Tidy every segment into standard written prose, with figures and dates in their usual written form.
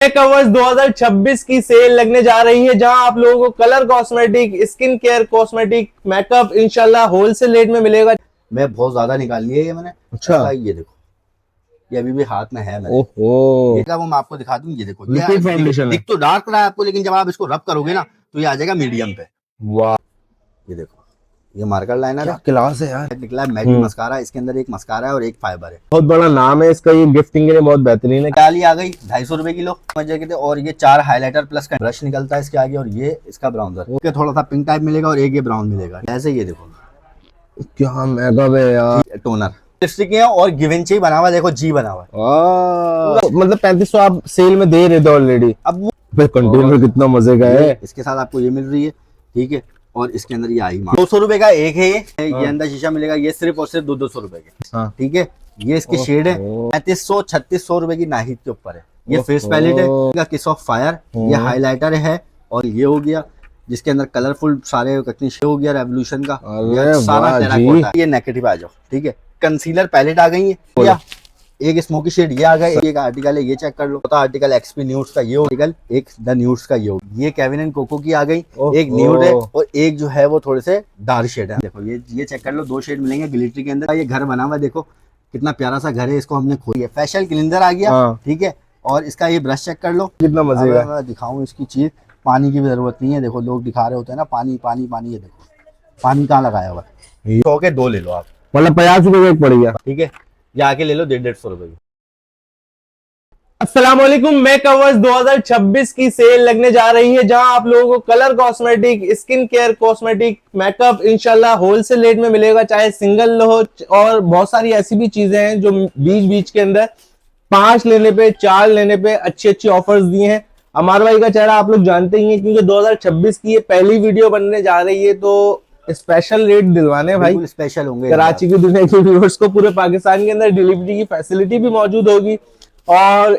Covers 2026 की cell लगने जा रही है, जहां आप लोगों को colour cosmetic, skin care cosmetic, makeup इंशाल्लाह होलसेल रेट में मिलेगा। मैं बहुत ज्यादा निकाल लिया ये मैंने। अच्छा, ये देखो, ये अभी भी हाथ में है मेरे। ओहो, ये वो मैं आपको दिखा दूं। ये देखो, लिक्विड फाउंडेशन है। दिख तो डार्क रहा है आपको, लेकिन जब आप इसको रब करोगे ना तो ये आ जाएगा मीडियम पे। वाह, ये देखो, ये मार्कर लाइनर क्या है, क्लास है यार। निकला है मैटी मस्कारा। इसके अंदर एक मस्कारा है और एक फाइबर है। बहुत बड़ा नाम है इसका, ये गिफ्टिंग के लिए बहुत बेहतरीन है। डाली आ गई 250 रुपए किलो मजे के। और ये 4 हाइलाइटर प्लस का ब्रश निकलता है इसके आगे, और ये इसका ब्राउनर। ओके, थोड़ा सा पिंक टाइप मिलेगा और एक ये ब्राउन मिलेगा। ऐसे ये देखो, क्या मेकअप है यार। टोनर लिपस्टिक है और गिवेंची बना हुआ, देखो जी बना हुआ है। मतलब 3500 आप सेल में दे रहे थे ऑलरेडी। अब वो कंटेनर कितना मजे का है। इसके साथ आपको ये मिल रही है, ठीक है। और इसके अंदर ये आई 200 रुपए का एक है ये अंदर शीशा मिलेगा। ये सिर्फ और सिर्फ 200 रुपए के, ठीक है। ये इसके शेड है 3500-3600 रुपए की नाहिद के ऊपर है। ये फेस पैलेट है, किस ऑफ फायर, ये हाइलाइटर है। और ये हो गया जिसके अंदर कलरफुल सारे हो गया रेवोल्यूशन का, सारा टेराकोटा। ये नेगेटिव आ जाओ, ठीक है। कंसीलर पैलेट आ गई है, एक स्मोकी शेड ये आ गया। एक आर्टिकल है, ये चेक कर लो। आर्टिकल एक्सपी न्यूड्स का ये आर्टिकल, एक द न्यूड्स का ये केविन एंड कोको की आ गई। एक न्यूड है और एक जो है वो थोड़े से डार्क शेड है। देखो ये चेक कर लो, 2 शेड मिलेंगे ग्लिटरी के अंदर। ये घर बना हुआ है, देखो कितना प्यारा सा घर है। इसको हमने खोल फैशियल क्लीनर आ गया, ठीक है। और इसका ये ब्रश चेक कर लो, कितना मजे का। मैं दिखाऊं इसकी चीज, पानी की भी जरूरत नहीं है। देखो लोग दिखा रहे होते हैं ना पानी पानी पानी, ये देखो पानी कहाँ लगाया हुआ है। 100 के 2 ले लो आप, मतलब 50 रुपए का एक पड़ गया, ठीक है। ये आके ले लो 150 रुपए की। अस्सलाम वालेकुम। मेकअवर्स 2026 की सेल लगने जा रही है, जहां आप लोगों को colour cosmetic, skin care cosmetic, makeup इंशाल्लाह होलसेल रेट में मिलेगा। चाहे सिंगल लो, और बहुत सारी ऐसी भी चीजें हैं जो बीच बीच के अंदर 5 लेने पे, 4 लेने पे अच्छी अच्छी ऑफर्स दिए हैं। अमर भाई का चेहरा आप लोग जानते ही हैं, क्योंकि 2026 की ये पहली वीडियो बनने जा रही है, तो स्पेशल रेट दिलवाने भाई, स्पेशल होंगे। कराची की दुनिया के व्यूअर्स को पूरे पाकिस्तान के अंदर डिलीवरी की फैसिलिटी भी मौजूद होगी, और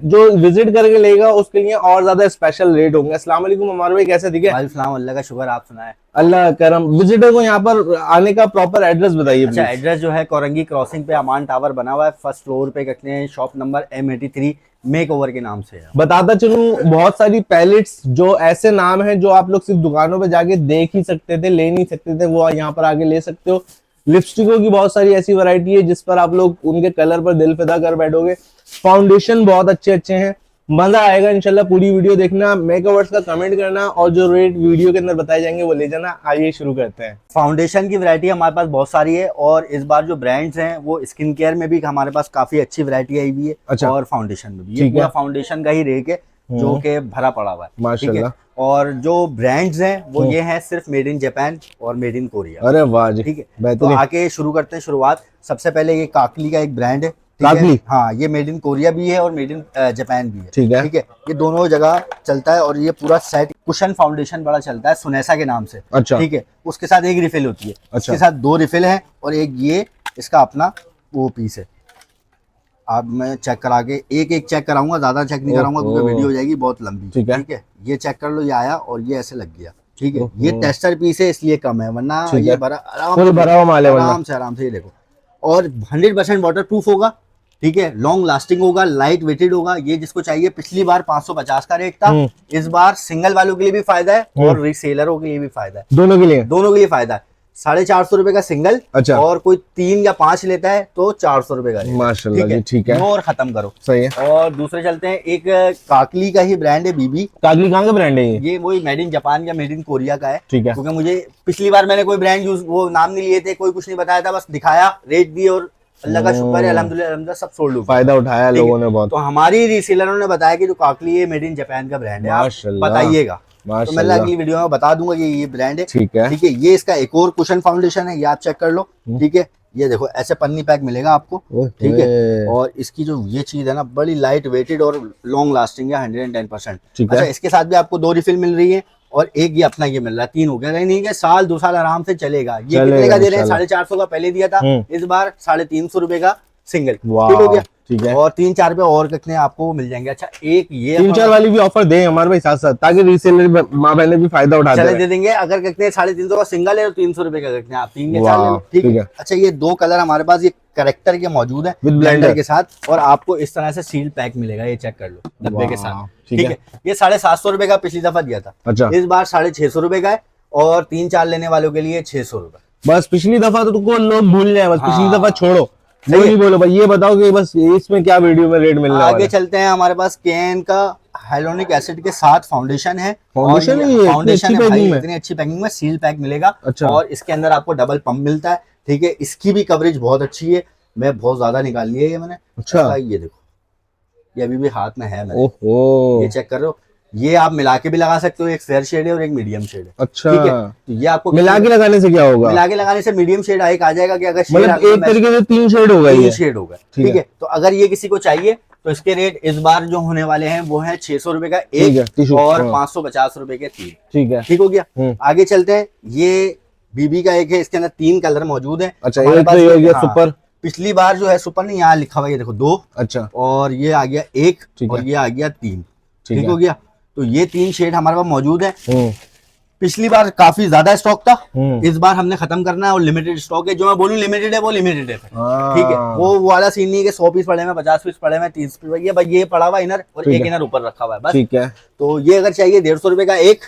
जो विजिट करके लेगा उसके लिए और ज्यादा स्पेशल रेट होंगे। अस्सलाम वालेकुम अमर भाई, कैसे दिखे? वालेकुम, अल्लाह का शुक्र, आप सुनाए। अल्लाह करम। विजिटर को यहाँ पर आने का प्रॉपर एड्रेस बताइए। अच्छा, एड्रेस जो है कोरंगी क्रॉसिंग पे अमान टावर बना हुआ है, फर्स्ट फ्लोर पे कहते हैं। शॉप नंबर M83 मेकओवर के नाम से है। बताता चलूं, बहुत सारी पैलेट्स जो ऐसे नाम हैं जो आप लोग सिर्फ दुकानों पे जाके देख ही सकते थे, ले नहीं सकते थे, वो यहाँ पर आके ले सकते हो। लिपस्टिकों की बहुत सारी ऐसी वैरायटी है जिस पर आप लोग उनके कलर पर दिल फिदा कर बैठोगे। फाउंडेशन बहुत अच्छे अच्छे हैं, मजा आएगा इंशाल्लाह। पूरी वीडियो देखना, मेकओवर्स का कमेंट करना, और जो रेट वीडियो के अंदर बताए जाएंगे वो ले जाना। आइए शुरू करते हैं। फाउंडेशन की वैरायटी हमारे पास बहुत सारी है, और इस बार जो ब्रांड्स हैं वो स्किन केयर में भी हमारे पास काफी अच्छी वैरायटी आई हुई है। अच्छा। और फाउंडेशन में भी, ये पूरा फाउंडेशन का ही रेक है जो कि भरा पड़ा हुआ है, माशाल्लाह। और जो ब्रांड्स हैं वो ये हैं सिर्फ मेड इन जापान और मेड इन कोरिया। अरे वाह जी, ठीक है। तो आके शुरू करते हैं शुरुआत। सबसे पहले ये काकली का एक ब्रांड है, काकली? हाँ, ये मेड इन कोरिया भी है और मेड इन जापान भी है, ठीक है। ठीक है। ये दोनों जगह चलता है, और ये पूरा सेट कुशन फाउंडेशन बड़ा चलता है सुनेसा के नाम से। अच्छा। ठीक है। उसके साथ एक रिफिल होती है। अच्छा। इसके साथ 2 रिफिल है, और एक ये इसका अपना वो पीस है। अब मैं चेक करा के एक चेक कराऊंगा, ज्यादा चेक नहीं कराऊंगा क्योंकि वीडियो हो जाएगी बहुत लंबी। ठीक है। ये चेक कर लो, ये आया और ये ऐसे लग गया, ठीक है। ये टेस्टर पीस है इसलिए कम है, वरना ये भरा आराम से ये देखो। और 100% वाटर प्रूफ होगा, ठीक है। लॉन्ग लास्टिंग होगा, लाइट वेटेड होगा। ये जिसको चाहिए, पिछली बार 550 का रेट था, इस बार सिंगल वालों के लिए भी फायदा है और रीसेलरों के लिए भी फायदा है। दोनों के लिए फायदा है। 450 रुपए का सिंगल। अच्छा। और कोई 3 या 5 लेता है तो 400 रुपए का। माशाल्लाह जी, ठीक है। और खत्म करो, सही है। और दूसरे चलते हैं, एक काकली का ही ब्रांड है, बीबी। काकली कहाँ का ब्रांड है? ये वही मेड इन जापान या मेड इन कोरिया का है, ठीक है। क्योंकि मुझे पिछली बार मैंने कोई ब्रांड यूज वो नाम नहीं लिए थे, कोई कुछ नहीं बताया था, बस दिखाया, रेट दिए, और अल्लाह का शुक्र है अल्हम्दुलिल्लाह सब सोल्ड हुआ, फायदा उठाया लोगों ने बहुत। तो हमारी रीसेलरों ने बताया कि जो काकली है मेड इन जापान का ब्रांड है, आप बताइएगा। तो मैं अगली वीडियो में बता दूंगा कि ये ब्रांड है, ठीक है। ठीक है। ये इसका एक और कुशन फाउंडेशन है, ये आप चेक कर लो, ठीक है। ये देखो ऐसे पन्नी पैक मिलेगा आपको, ठीक है। और इसकी जो ये चीज है ना, बड़ी लाइट वेटेड और लॉन्ग लास्टिंग है, 110%। अच्छा, इसके साथ भी आपको 2 रिफिल मिल रही है, और एक ये अपना ये मिल रहा है, 3 हो गया। नहीं कि साल 2 साल आराम से चलेगा। ये कितने का दे रहे हैं? 450 का पहले दिया था, इस बार 350 रुपए का सिंगल, ठीक हो गया। ठीक है। और 3-4 पे और कितने आपको मिल जाएंगे। अच्छा एक ये 3-4 वाली भी ऑफर दें हमारे भाई साथ साथ, ताकि रीसेलर माँ बहने भी फायदा उठाते चले हैं। दे देंगे। अगर कितने 350 का सिंगल है तो 300 रुपए का कितने आप 3 के 4 ले लो, ठीक ठीक है। है। अच्छा ये 2 कलर हमारे पास ये करेक्टर के मौजूद है With ब्लेंडर blender के साथ, और आपको इस तरह से सील पैक मिलेगा, ये चेक कर लो डब्बे के साथ, ठीक ठीक है। ये 750 रुपए का पिछली दफा दिया था, अच्छा। इस बार 650 रुपए का है, और 3-4 लेने वालों के लिए 600 रुपए। बस पिछली दफा तो तुमको लोग भूल जाए, बस हाँ। पिछली दफा छोड़ो, सही वो है। नहीं बोलो भाई, ये बताओ कि बस इसमें क्या वीडियो में रेट मिलने वाला आगे है। चलते हैं, हमारे पास केन का हाइलोनिक एसिड के साथ फाउंडेशन है। फाउंडेशन और है ये, फाउंडेशन इतनी है अच्छी भाई, पैकिंग में? इतनी अच्छी पैकिंग में सील पैक मिलेगा। अच्छा। और इसके अंदर आपको डबल पंप मिलता है, ठीक है। इसकी भी कवरेज बहुत अच्छी है, मैं बहुत ज्यादा निकाली है ये मैंने। अच्छा। इसका ये देखो, ये अभी भी हाथ में है मेरे, ओहो, ये चेक कर रहे हो। ये आप मिला के भी लगा सकते हो, एक फेयर शेड है और एक मीडियम शेड है, अच्छा। ठीक है। तो ये आपको मिला के लगाने से क्या होगा? मिला के लगाने से मीडियम शेड एक आ जाएगा कि अगर मतलब एक तरीके से 3 शेड होगा, 3 ये शेड होगा, ठीक ठीक है। तो अगर ये किसी को चाहिए तो इसके रेट इस बार जो होने वाले हैं वो है 600 रुपए का ठीक है, एक, टिश्यू, और हाँ। 550 रुपए के 3, ठीक है। ठीक हो गया। हम्म। आगे चलते हैं, ये बीबी का एक है, इसके अंदर 3 कलर मौजूद है। अच्छा, हमारे एक पास तो ये हो ये- गया हाँ, सुपर। पिछली बार जो है सुपर नहीं, यहाँ लिखा हुआ है ये देखो 2, अच्छा, और ये आ गया 1, ठीक और है। ये आ गया 3, ठीक ठीक है। हो गया। तो ये 3 शेड हमारे पास मौजूद है। हम्म, पिछली बार काफी ज्यादा स्टॉक था, हम्म। इस बार हमने खत्म करना है और लिमिटेड स्टॉक है। जो मैं बोलूं लिमिटेड है वो लिमिटेड है, हाँ। ठीक है। वो वाला सीन नहीं है कि 100 पीस पड़े हैं, 50 पीस पड़े हैं, 30 पीस, ये भाई ये पड़ा हुआ इनर और ठीक एक है। इनर ऊपर रखा हुआ है बस। ठीक है। तो ये अगर चाहिए 150 रुपए का एक,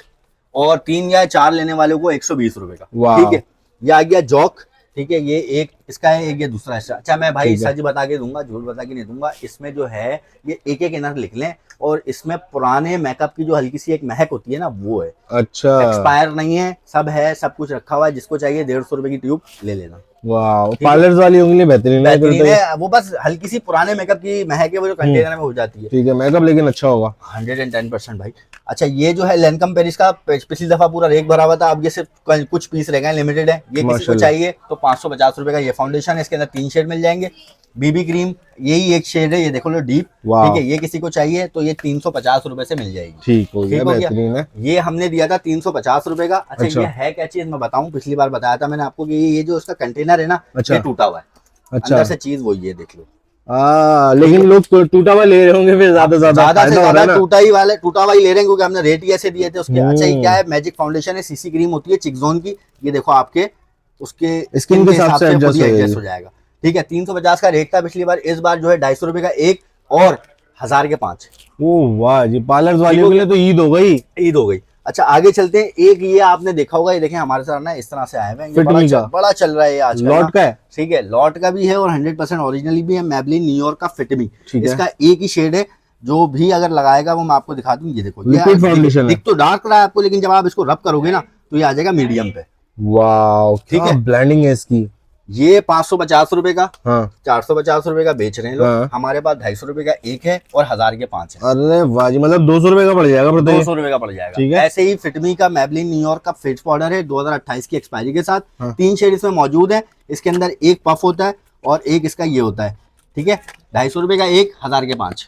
और 3 या 4 लेने वालों को 120 रुपए का, वाह। ठीक है। ये आ गया जॉक, ठीक है। ये एक इसका है, एक ये दूसरा है। अच्छा मैं भाई ठीक है। सच बता के दूंगा, झूठ बता के नहीं दूंगा। इसमें जो है ये एक एक इनर लिख लें, और इसमें पुराने मेकअप की जो हल्की सी एक महक होती है ना, वो है। अच्छा, एक्सपायर नहीं है, सब है, सब कुछ रखा हुआ है। जिसको चाहिए 150 रुपए की ट्यूब ले लेना, वाह। पार्लर्स वाली उंगली बेहतरीन है, बेहतरीन है। वो बस हल्की सी पुराने मेकअप की महक है, वो जो कंटेनर में हो जाती है। ठीक है। मेकअप लेकिन अच्छा होगा। 110% भाई। अच्छा ये जो है लैनकम पेरिस का, पिछली दफा पूरा रेक भरा हुआ था, अब ये सिर्फ कुछ पीस रह गए, लिमिटेड है। ये किसी को माशाल्लाह। चाहिए तो 550 रुपए का ये फाउंडेशन है। इसके अंदर 3 शेड मिल जाएंगे। बीबी क्रीम यही एक शेड है, ये देखो लो डीप, वाह। ठीक है। ये किसी को चाहिए तो ये 350 रुपए से मिल जाएगी, ठीक हो गया, ठीक हो गया। बेहतरीन है। ये हमने दिया था 350 रुपए का। अच्छा, ये है क्या चीज मैं बताऊं, पिछली बार बताया था मैंने आपको कि ये जो उसका कंटेनर है ना, अच्छा। ये टूटा हुआ है। अच्छा। अंदर से चीज वही है, देख लो। लेकिन लोग टूटा हुआ ले रहे होंगे, फिर ज्यादा ज्यादा से फायदा हो रहा है ज्यादा ना। टूटा हुआ ही ले रहे हैं, क्योंकि हमने रेट ही ऐसे दिए थे उसके। अच्छा ये क्या है, मैजिक फाउंडेशन है, सीसी क्रीम होती है चिकजोन की। ये देखो आपके उसके स्किन के हिसाब से खुद ही एडजस्ट एडजस्ट हो जाएगा, ठीक है। 350 का रेट था पिछली बार, इस बार जो है 250 रुपए का एक, और 1000 के 5। ओह वाह जी, पार्लर्स वालियों के लिए तो ईद हो गई। ईद हो गई। अच्छा आगे चलते हैं, एक ये आपने देखा होगा, ये देखें हमारे साथ ना इस तरह से आए हुए हैं, ये फिटमी का। बड़ा चल रहा है ये आजकल लॉट ना। का है? ठीक है, लॉट का भी है और 100% ओरिजिनली भी है। मैबलिन न्यूयॉर्क का फिटमी, ठीक है। इसका एक ही शेड है। जो भी अगर लगाएगा वो मैं आपको दिखा दूं, ये देखो लिक्विड फाउंडेशन है। दिख तो डार्क रहा है आपको, लेकिन जब आप इसको रब करोगे ना तो ये आ जाएगा मीडियम पे। वाह, ठीक क्या है। ब्लेंडिंग है इसकी। ये 550 रुपए का, हाँ। 450 रुपए का बेच रहे हैं लोग। हाँ। हमारे पास 250 रुपए का एक है और 1000 के 5 है। अरे वाह जी, मतलब 200 रुपए का पड़ जाएगा प्रत्येक। 200 रुपए का पड़ जाएगा। ठीक है। ऐसे ही फिटमी का मैबलिन न्यूयॉर्क का फेस पाउडर है, 2028 की एक्सपायरी के साथ। हाँ। 3 शेड इसमें मौजूद है। इसके अंदर एक पफ होता है और एक इसका ये होता है, ठीक है। 250 रुपए का एक, 1000 के 5,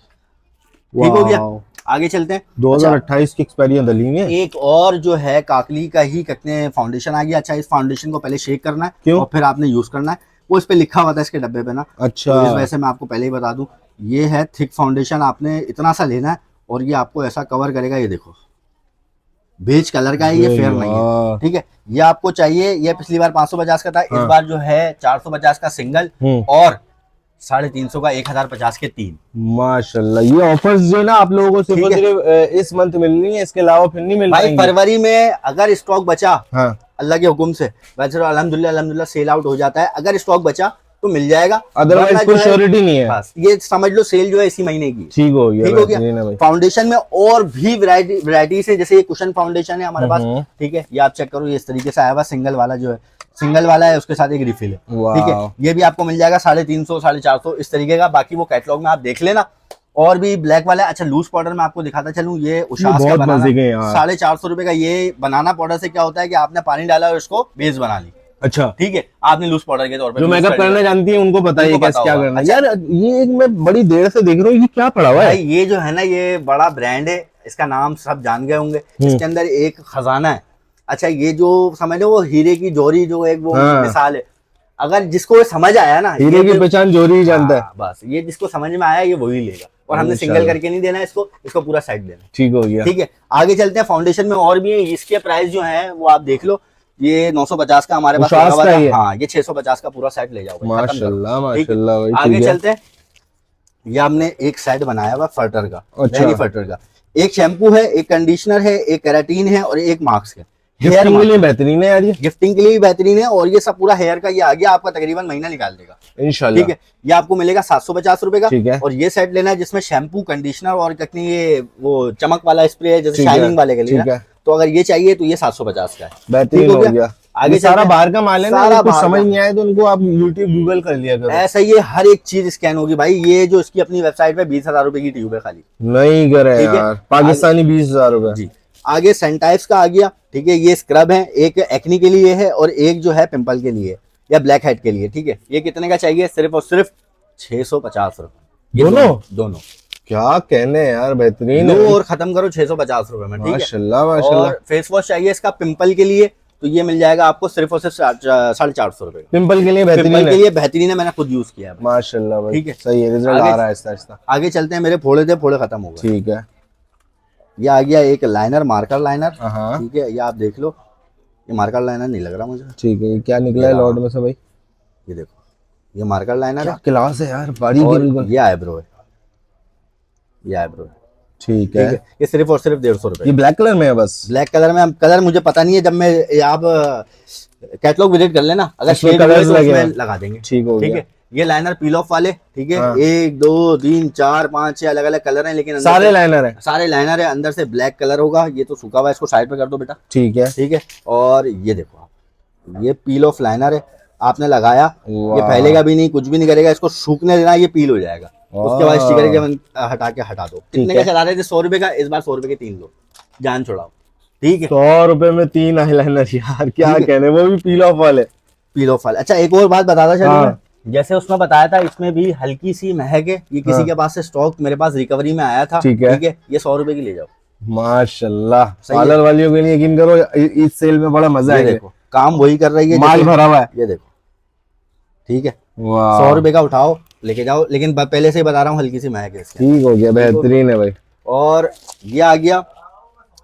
ठीक हो गया। वाह। आगे चलते हैं। 2028 की एक्सपायरी दली में। एक और जो है काकली का ही कितने फाउंडेशन आ गया। अच्छा, इस फाउंडेशन को पहले शेक करना है, क्यों? और फिर आपने यूज करना है। वो इस पे लिखा हुआ था इसके डब्बे पे ना, अच्छा। तो इस वजह से मैं आपको पहले ही बता दूं, ये है थिक फाउंडेशन। आपने इतना सा लेना है और ये आपको ऐसा कवर करेगा। ये देखो बेज कलर का है, ये फेयर नहीं है, ठीक है। ये आपको चाहिए, ये पिछली बार 550 का था, हाँ। इस बार जो है 450 का सिंगल और 350 का 1050 के 3। माशाल्लाह, ये ऑफर्स जो है ना आप लोगों को सिर्फ और सिर्फ इस मंथ मिल रही है, इसके अलावा फिर नहीं मिल भाई पाएंगी। फरवरी में अगर स्टॉक बचा, हाँ। अल्लाह के हुक्म से, वैसे तो अल्हम्दुलिल्लाह सेल आउट हो जाता है। अगर स्टॉक बचा तो मिल जाएगा, अदरवाइज कोई श्योरिटी नहीं है। बस ये समझ लो सेल जो है इसी महीने की। ठीक हो गया, ठीक हो बेहतरीन है गया। भाई। फाउंडेशन में और भी वैरायटीज है, जैसे ये कुशन फाउंडेशन है हमारे पास, ठीक है। ये आप चेक करो, ये इस तरीके से आया हुआ सिंगल वाला जो है, सिंगल वाला है, उसके साथ एक रिफिल है, ठीक है। ये भी आपको मिल जाएगा 350 450 इस तरीके का। बाकी वो कैटलॉग में आप देख लेना। और भी ब्लैक वाला है। अच्छा, लूज पाउडर में आपको दिखाता चलूं, ये उशास का बनाना 450 रुपए का। ये बनाना पाउडर से क्या होता है कि आपने पानी डाला और इसको बेस बना ली, अच्छा, ठीक है। आपने लूज पाउडर के तौर पर जो मेकअप करना जानती है उनको पता है कैसे क्या करना है। अच्छा। यार ये एक मैं बड़ी देर से देख रहा हूँ, ये क्या पड़ा हुआ है? भाई ये जो है ना, ये बड़ा ब्रांड है, इसका नाम सब जान गए होंगे। इसके अंदर एक खजाना है। अच्छा, ये जो समझ लो वो हीरे की जोरी जो एक वो मिसाल है, अगर जिसको समझ आया ना, हीरे की पहचान जोरी ही जानता है। बस ये जिसको समझ में आया ये वही लेगा, और हमने सिंगल करके नहीं देना इसको, इसको पूरा सेट देना। ठीक हो गया। ठीक है, आगे चलते हैं। फाउंडेशन में और भी है, इसके प्राइस जो है वो आप देख लो। ये 950 का हमारे पास लगा हुआ था। हाँ, ये 650 का पूरा सेट ले जाओ। माशाल्लाह माशाल्लाह भाई। आगे चलते हैं। ये हमने एक सेट बनाया हुआ फटर का, अच्छा। फटर का। एक शैम्पू है, एक कंडीशनर है, एक केराटिन है और एक मास्क है। गिफ्टिंग के लिए बेहतरीन है यार ये। गिफ्टिंग के लिए भी बेहतरीन है, और ये सब पूरा हेयर का ये आ गया, आपका तकरीबन महीना निकाल देगा इंशाल्लाह। ठीक है, ये आपको मिलेगा 750 रुपए का। ठीक है। और ये सेट लेना है जिसमें शैम्पू, कंडीशनर और कितनी ये वो चमक वाला स्प्रे है, जैसे शाइनिंग वाले के लिए। ठीक है। तो अगर ये चाहिए तो ये 750 का है। बेहतरीन हो गया। आगे सारा बाहर का माल है ना, सारा कुछ समझ नहीं आए तो उनको आप यूट्यूब गूगल कर लिया करो। ऐसा ही है, हर एक चीज स्कैन होगी भाई। ये जो इसकी अपनी वेबसाइट पे 20,000 रुपए की ट्यूब है खाली। नहीं करे ठीक है। यार, पाकिस्तानी 20,000 रुपए। जी। आगे सेंटाइप्स का आ गया। ठीक है, ये स्क्रब है, एक एक्नी के लिए है और एक जो है पिंपल के लिए या ब्लैक हेड के लिए। ठीक है, ये कितने का चाहिए? सिर्फ और सिर्फ 650 रुपए। दोनों क्या कहने यार, बेहतरीन लो और खत्म करो 650 रुपए में। ठीक है, माशाल्लाह माशाल्लाह। और फेस वॉश चाहिए इसका पिंपल के लिए, तो ये मिल जाएगा आपको सिर्फ और सिर्फ 450 रुपए का। पिंपल के लिए बेहतरीन पिंपल है। के लिए बेहतरीन है, मैंने खुद यूज किया है। माशाल्लाह भाई। ठीक है, सही है, रिजल्ट आ रहा है आहिस्ता आहिस्ता। आगे चलते हैं। मेरे फोड़े थे, फोड़े खत्म हो गए। ठीक है। ये आ गया एक लाइनर, मार्कर लाइनर। हाँ। ठीक है, ये आप देख लो। ये मार्कर लाइनर नहीं लग रहा मुझे। ठीक है, ये क्या निकला है लॉट में से भाई? ये देखो, ये मार्कर लाइनर है। क्लास है यार, बारीक है बिल्कुल। ये आईब्रो है, ये आईब्रो है। ठीक है। ये सिर्फ और सिर्फ 150 रुपए। ये ब्लैक कलर में है बस? ब्लैक कलर में। कलर मुझे पता नहीं है, जब मैं आप कैटलॉग विजिट कर लेना, अगर शेड हुए तो उसमें लगा देंगे। ठीक हो गया। ठीक है, ये लाइनर पील ऑफ वाले। ठीक है, हाँ। 1 2 3 4 5 6 अलग अलग कलर हैं, लेकिन सारे लाइनर है। सारे लाइनर है। अंदर से ब्लैक कलर होगा। ये तो सूखा हुआ है, इसको साइड पे कर दो बेटा। ठीक है। ठीक है, और ये देखो आप, ये पील ऑफ लाइनर है। आपने लगाया, ये फैलेगा भी नहीं, कुछ भी नहीं करेगा। इसको सूखने देना, ये पील हो जाएगा। उसके बाद स्टिकर के हटा के हटा दो। कितने का चला रहे थे? 100 रुपए का। इस बार 100 रुपए के 3 लो, जान छोड़ाओ। ठीक है, 100 रुपए में 3 आईलाइनर यार, क्या कहने, वो भी पील ऑफ वाले। पील ऑफ वाले। अच्छा, एक और बात बताता चलूं, जैसे उसमें बताया था, इसमें भी हल्की सी महक है। ये किसी के पास से स्टॉक मेरे पास रिकवरी में आया था। ठीक है। ये 100 रुपए की ले जाओ। माशाल्लाह, पार्लर वालियों के लिए यकीन करो, इस सेल में बड़ा मजा है। देखो, काम वही कर रही है, माल भरा हुआ है। ये देखो। ठीक है, 100 रुपए का उठाओ, लेके जाओ, लेकिन पहले से ही बता रहा हूँ, हल्की सी महक है इसकी। ठीक हो गया, बेहतरीन है भाई। और ये आ गया।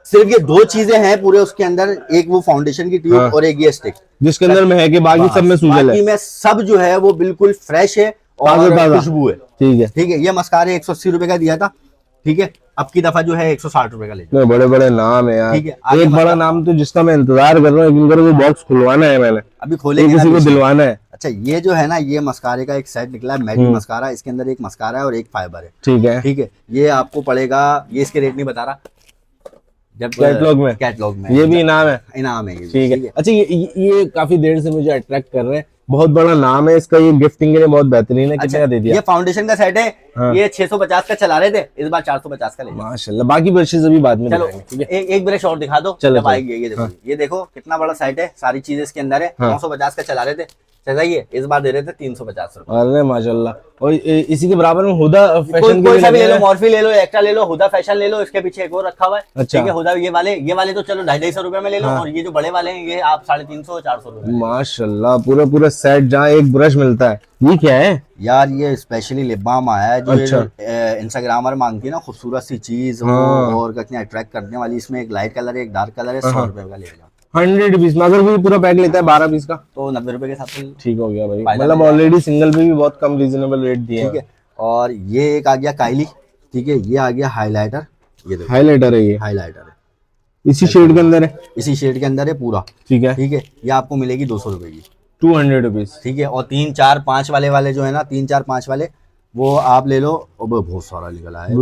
सिर्फ ये 2 चीजें हैं पूरे उसके अंदर, एक वो फाउंडेशन की ट्यूब। हाँ। और एक ये स्टिक, जिसके अंदर महक है, बाकी सब में सूजल है। बाकी में सब जो है वो बिल्कुल फ्रेश है और खुशबू है। ठीक है। ठीक है, ये मस्कारे 180 रुपए का दिया था। ठीक है, अब की दफा जो है 160 रुपए का ले जाओ। बड़े बड़े नाम है यार। ठीक है, एक बड़ा नाम तो जिसका मैं इंतजार कर रहा हूँ, वो बॉक्स खुलवाना है मैंने, अभी खोलेंगे, किसी को दिलवाना है। अच्छा, ये जो है ना, ये मस्कारे का एक सेट निकला है, मैटी मस्कारा। इसके अंदर एक मस्कारा है और एक फाइबर है। ठीक है। ठीक है, ये आपको पड़ेगा, ये इसके रेट नहीं बता रहा, जब कैटलॉग में ये भी इनाम है। इनाम है ये। ठीक है। अच्छा, ये काफी देर से मुझे अट्रैक्ट कर रहे हैं, बहुत बड़ा नाम है इसका, ये गिफ्टिंग के लिए बहुत बेहतरीन है। कितने का दे दिया? ये फाउंडेशन का सेट है। हाँ। ये 650 का चला रहे थे, इस बार 450 का ले। माशाल्लाह, बाकी ब्रशेस अभी बाद में चलो। एक ब्रश और दिखा दो। चलो आएगी। ये देखो। हाँ। ये देखो कितना बड़ा सेट है, सारी चीजें इसके अंदर है। 950 का चला रहे थे, सही है, इस बार दे रहे थे 350 रुपए। अरे माशाल्लाह। और इसी के बराबर में हुदा फैशन कोई सा भी ले लो, मॉर्फी ले लो, एक्स्ट्रा ले लो, हुदा फैशन ले लो। इसके पीछे एक और रखा हुआ है। अच्छा। ठीक है, हुदा ये वाले तो चलो 250 रुपए में ले लो। हाँ। और ये जो बड़े वाले हैं, ये आप 350 400 रुपए। माशाल्लाह, पूरा सेट, जहाँ एक ब्रश मिलता है। ये क्या है यार? ये स्पेशली लिप बाम आया है, जो अच्छा। इंस्टाग्रामर मांगती है ना, खूबसूरत सी चीज और कितने अट्रैक्ट करने वाली। इसमें एक लाइट कलर है, एक डार्क कलर है। 100 रुपए का ले जाओ। 100 पीस में, अगर कोई पूरा पैक लेता है 12 पीस का, तो 90 रुपए के साथ। ठीक हो गया भाई। मतलब ऑलरेडी सिंगल पे भी बहुत कम रीजनेबल रेट दिए हैं। ठीक है, और ये एक आ गया काइली। ठीक है, ये आ गया हाइलाइटर। ये देखो, हाइलाइटर है। ये हाइलाइटर है, इसी शेड के अंदर है। इसी शेड के अंदर है पूरा। ठीक है। ठीक है, ये आपको मिलेगी 200 रुपए की, 200 रुपीज। ठीक है, और 3 4 5 वाले जो है ना, 3 4 5 वाले वो आप ले लो। बहुत सारा निकला है,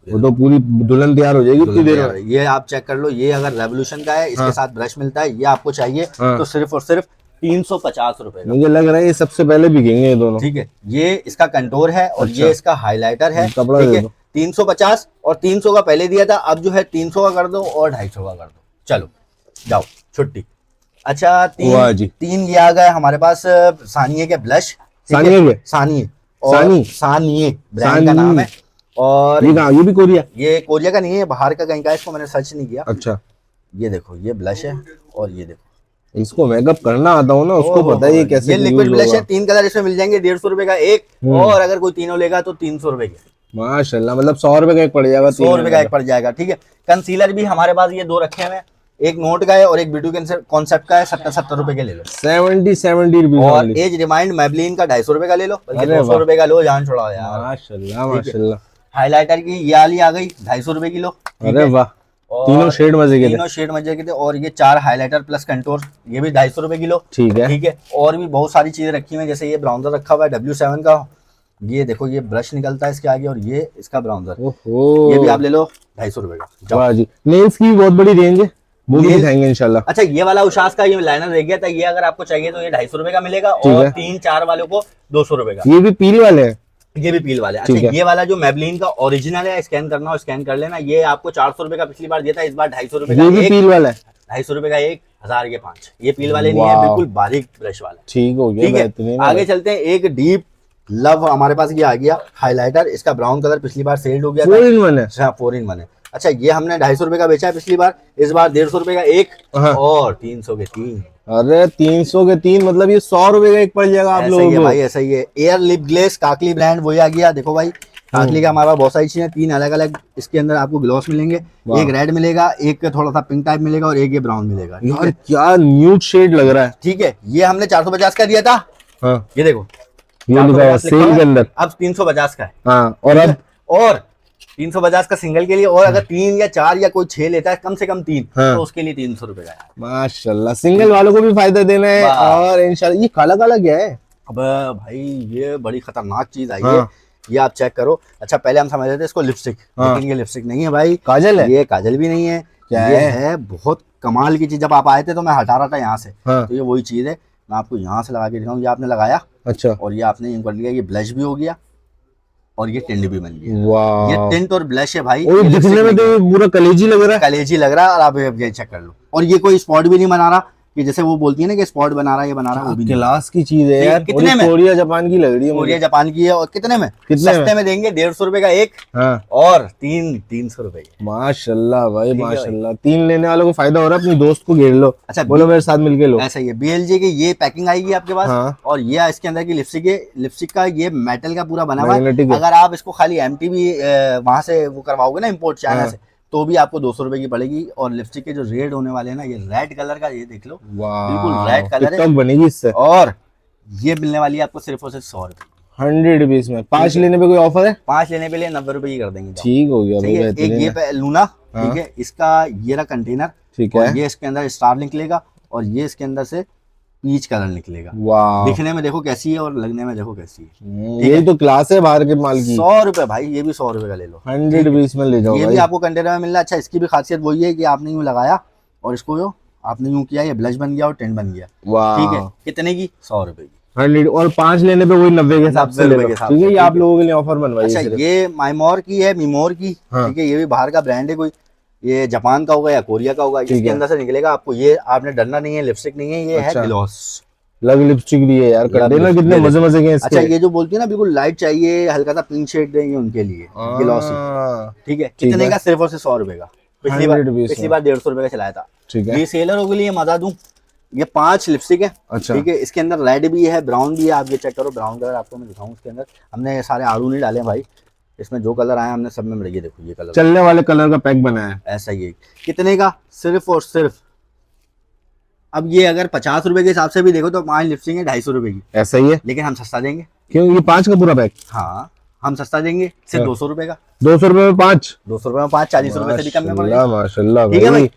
वो तो पूरी दुल्हन तैयार हो जाएगी इतनी देर में। ये आप चेक कर लो। ये अगर रेवोल्यूशन का है, इसके हाँ। साथ ब्रश मिलता है। ये आपको चाहिए तो सिर्फ और सिर्फ 350 रुपए। मुझे लग रहा है ये सबसे पहले बिकेंगे ये दोनों। ठीक है, ये इसका कंटोर है और अच्छा। ये इसका हाइलाइटर है। कपड़ा ठीक है, 350 और 300 का पहले दिया था, अब जो है 300 का कर दो और 250 का कर दो। चलो जाओ, छुट्टी। अच्छा, तीन ये आ गए हमारे पास सानिए के ब्लश। सानिए ब्रांड का नाम है। और ये भी कोरिया? ये कोरिया का नहीं है, बाहर का कहीं का है, इसको मैंने सर्च नहीं किया। अच्छा, ये देखो, ये ब्लश है और ये देखो, इसको मेकअप करना आता हो ना, उसको पता है ये कैसे ये लिक्विड use ब्लश है, होगा। 3 कलर इसमें मिल जाएंगे, 150 रुपए का एक, और अगर कोई तीनों लेगा तो 300 रुपए के। माशाल्लाह, मतलब 100 रुपए का एक पड़ जाएगा, 100 रुपए का एक पड़ जाएगा, ठीक है। कंसीलर भी हमारे पास ये दो रखे हुए हैं, एक नोट का है और एक ब्यूटी कॉन्सेप्ट का है, 70 रुपए के ले लो। 70 रुपीज और एज रिमाइंड मैबलिन का 250 रुपए का ले लो, बल्कि 200 रुपए का लो, जान छुड़ाओ यार। माशाल्लाह माशाल्लाह। हाइलाइटर की ये वाली आ गई 250 रुपए किलो। अरे वाह, तीनों शेड मजे के थे। तीनों शेड मजे के थे। और ये 4 हाइलाइटर प्लस कंटूर, ये भी 250 रुपए किलो। ठीक है, ठीक है। और भी बहुत सारी चीजें रखी हुई हैं, जैसे ये ब्राउनर रखा हुआ है W7 का, ये देखो ये ब्रश निकलता है इसके आगे, और ये इसका ब्राउनर, ओहो, ये भी आप ले लो 250 रुपए का। वाह जी। नेल्स की भी बहुत बड़ी रेंज है, वो भी Nails- दिखाएंगे इंशाल्लाह। अच्छा, ये वाला उषास का ये लाइनर रह गया था, ये अगर आपको चाहिए तो ये 250 रुपए का मिलेगा, ठीक और है। 3-4 वालों को 200 रुपए का। ये भी पील वाले हैं? ये भी पील वाले। ठीक अच्छा, है। ये वाला जो मैबलिन का ओरिजिनल है, स्कैन करना हो स्कैन कर लेना, ये आपको 400 रुपए का पिछली बार दिया था, इस बार 250 रुपए का ये भी एक, पील वाला है? 250 रुपए का एक, 1000 के 5। ये पील वाले नहीं है, वाह। बिल्कुल बारीक ब्रश वाला। ठीक हो गया, ठीक है। बेहतरीन। आगे चलते हैं, एक डीप लव हमारे पास ये आ गया हाइलाइटर, इसका ब्राउन कलर पिछली बार सेल्ड हो गया था। 4-in-1 है? हाँ, 4-in-1 है। अच्छा, ये हमने 250 रुपए का बेचा है पिछली बार, इस बार 150 रुपए का एक, हाँ। और 300 के 3। अरे 300 के 3, मतलब ये 100 रुपए का एक पड़ जाएगा आप ऐसा लोगों ही है को। भाई, ऐसा ही है। Air lip glace Kakali brand वही आ गया। देखो भाई, काकली का हमारे पास बहुत सारी चीजें, 3 अलग अलग इसके अंदर आपको ग्लॉस मिलेंगे। वाह। एक रेड मिलेगा, एक थोड़ा सा पिंक टाइप मिलेगा, और एक ये ब्राउन मिलेगा। ठीक यार है। क्या न्यूड शेड लग रहा है। ठीक है, ये हमने 450 का दिया था, हाँ, ये देखो ये लिखा है 450 लिखा सेल हुआ के है, अंदर। अब 350 का है। हाँ, और अब और 350 का सिंगल के लिए, और अगर 3 या 4 या कोई 6 लेता है, कम से कम 3, हाँ। तो उसके लिए 300 रुपए का है। माशाल्लाह, सिंगल वालों को भी फायदा देना है। वाह। और इंशाल्लाह ये काला काला क्या है? अब भाई ये बड़ी खतरनाक चीज आई है, हाँ। ये आप चेक करो। अच्छा, पहले हम समझ रहे थे इसको लिपस्टिक, हाँ। लेकिन ये लिपस्टिक नहीं है भाई, काजल है? ये काजल भी नहीं है। क्या ये है? है बहुत कमाल की चीज। जब आप आए थे तो मैं हटा रहा था यहाँ से, हाँ। तो ये वही चीज है, मैं आपको यहाँ से लगा के दिखाऊं। ये आपने लगाया, अच्छा, और ये आपने यूं कर लिया, ये ब्लश भी हो गया, और ये टिंट भी बन गया। वाह, ये टिंट और ब्लश है भाई। और ये दिखने lipstick में तो नहीं ये पूरा कलेजी लग रहा है, है। कलेजी लग रहा है। और आप ये चेक कर लो, और ये कोई स्पॉट भी नहीं बना रहा, कि जैसे वो बोलती है ना कि स्पॉट बना रहा है, ये बना रहा है, वो भी नहीं। क्लास की चीज है ठीक है, यार। कितने और ये में? कोरिया जापान की लग रही है मुझे। कोरिया जापान की है। और कितने में? कितने सस्ते में देंगे, 150 रुपए का एक, हाँ, और 300 रुपए के। माशाल्लाह भाई, ठीक है भाई। माशाल्लाह। 3 लेने वालों को फायदा हो रहा है, अपनी दोस्त को घेर लो। अच्छा, बोलो मेरे साथ मिलके लो। ऐसा ही है। BLG की ये पैकिंग आएगी आपके पास। हाँ। और ये इसके अंदर की लिपस्टिक है, लिपस्टिक का ये मेटल का पूरा बना हुआ Magnetic है। है। अगर आप इसको खाली MTV वहां से वो करवाओगे ना, इम्पोर्ट चाइना हाँ। से, तो भी आपको 200 रुपए की पड़ेगी। और लिपस्टिक के जो रेड होने वाले हैं ना, ये रेड कलर का, ये देख लो, बिल्कुल रेड कलर है। टिकटॉक बनेगी इससे। और ये मिलने वाली है आपको सिर्फ और सिर्फ 100 रुपए। 100 रुपीज में 5 लेने पे कोई ऑफर है? 5 लेने पे लिए 90 रुपए की कर देंगे। जाओ। ठीक हो गया सही भाई, है। एक बेहतरीन ये है। लूना, हाँ। ठीक है, इसका ये रहा कंटेनर, ठीक और है। ये इसके अंदर स्टार निकलेगा, और ये इसके अंदर से पीच कलर निकलेगा। वाह, दिखने में देखो कैसी है, और लगने में देखो कैसी है। यही तो क्लास है बाहर के माल की। 100 रुपए भाई, ये भी 100 रुपए का ले लो। 100 रुपीज में ले जाओ ये भाई। भी आपको कंटेनर में मिल रहा है। अच्छा, इसकी भी खासियत वही है कि आपने यूं लगाया, और इसको जो आपने यूं किया, ये ब्लश बन गया और टेंट बन गया। वाह, ठीक है। कितने की? 100 रुपए की। 100, और 5 लेने पे वही 90 के हिसाब से 90 ले रुपए लो। के हिसाब ठीक है, से, ये आप ठीक है। लोगों के लिए ऑफर बनवाइए अच्छा, सिर्फ। ये माइमोर की है, मिमोर की। हाँ। ठीक है, ये भी बाहर का ब्रांड है कोई, ये जापान का होगा या कोरिया का होगा। इसके है। अंदर से निकलेगा आपको, ये आपने डरना नहीं है, लिपस्टिक नहीं है, ये अच्छा। है ग्लॉस। लग लिपस्टिक भी है यार, कंटेनर lipstick कितने ये मजे मजे के हैं अच्छा, इसके। ये जो बोलती है ना बिल्कुल लाइट चाहिए, हल्का सा पिंक शेड देंगे उनके लिए, ग्लॉसी। हाँ, ठीक है। ठीक कितने है। का? सिर्फ और सिर्फ 100 रुपए का। 100 रुपीस पिछली में। बार 150 रुपए का चलाया था। ठीक है। रीसेलरों के लिए मजा दूं, ये 5 लिपस्टिक है। अच्छा। ठीक है। इसके अंदर रेड भी है, ब्राउन भी है। आप ये चेक करो, ब्राउन कलर आपको मैं दिखाऊं। इसके अंदर हमने ये सारे आड़ू नहीं डाले भाई, इसमें जो कलर आया हमने सब में मिल गए। देखो ये कलर चलने वाले कलर का पैक बनाया है। ऐसा ही है। कितने का? सिर्फ और सिर्फ, अब ये अगर 50 रुपए के हिसाब से भी देखो तो 5 लिपस्टिक है 250 रुपए की, ऐसा ही है। लेकिन हम सस्ता देंगे। क्यों? ये 5 का पूरा पैक हाँ, हम सस्ता देंगे सिर्फ हाँ। 200 रुपए का। 200 रुपए में 5? 200 रुपए में 5, 40 रुपए से भी कम में पड़ गए। माशाल्लाह ठीक है भाई।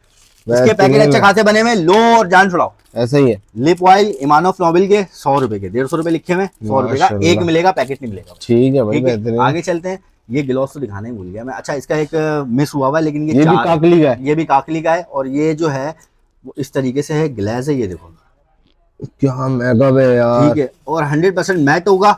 भाई, इसके पैकेट अच्छे खासे बने हुए, लो और जान छुड़ाओ। ऐसा ही है। लिप ऑयल इमानोफ नोबेल के 100 रुपए के, 150 रुपए लिखे हुए, 100 रुपए का माशाल्लाह। एक मिलेगा, पैकेट नहीं मिलेगा। ठीक है भाई, ठीक है। बेहतरीन। आगे चलते हैं। ये ग्लॉस तो दिखाने ही भूल गया मैं। अच्छा, इसका एक मिस हुआ हुआ है, लेकिन ये भी चार- काकली का है। ये भी काकली का है। और ये जो है वो इस तरीके से है, ग्लास है, ये देखो। क्या मेकअप है यार। ठीक है। और 100% मैट होगा,